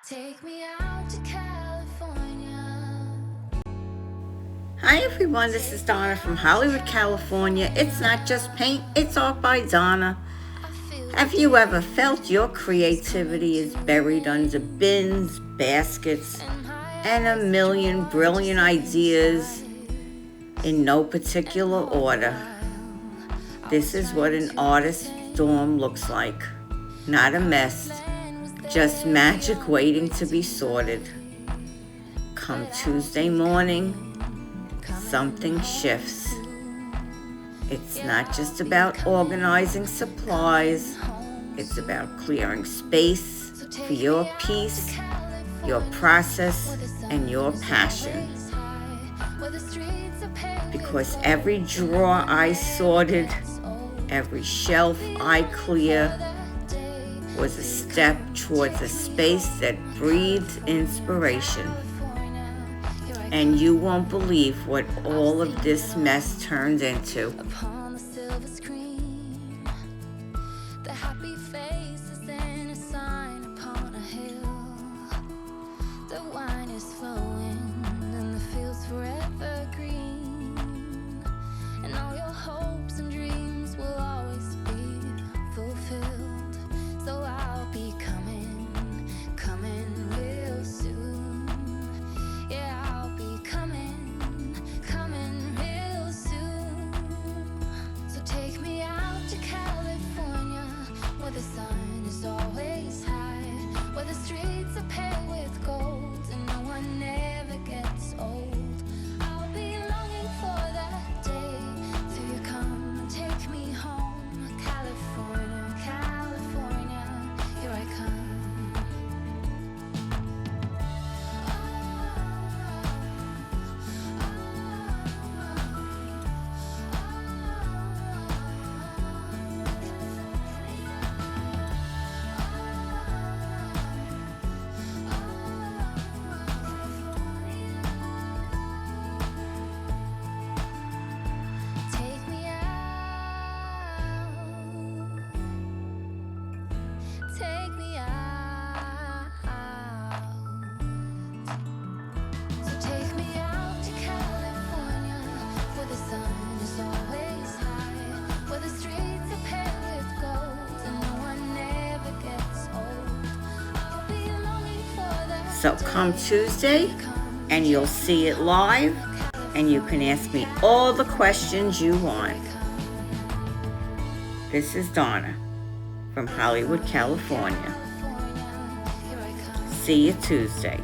Take me out to California. Hi everyone, this is Donna from Hollywood, California. It's not just paint, it's art by Donna. Have you ever felt your creativity is buried under bins, baskets, and a million brilliant ideas in no particular order? This is what an artist's dorm looks like. Not a mess, just magic waiting to be sorted. Come Tuesday morning, something shifts. It's not just about organizing supplies, it's about clearing space for your piece, your process, and your passion. Because every drawer I sorted, every shelf I clear was a step towards a space that breathes inspiration. And you won't believe what all of this mess turned into. Upon the silver screen, the happy faces and a sign upon a hill. The wine is flowing and the fields forever green. And all your hopes and dreams will always be fulfilled. So I'll be coming real soon. Yeah, I'll be coming real soon. So take me out to California, where the sun is always high, where the streets are paved with gold and no one ever gets old. I'll be longing for that day till you come and take me home. California, California, here I come. Take me out. Take me out. So take me out to California, where the sun is always high, where the streets are paved with gold and no one ever gets old. I'll be longing for that. So come Tuesday and you'll see it live and you can ask me all the questions you want. This is Donna from Hollywood, California. See you Tuesday.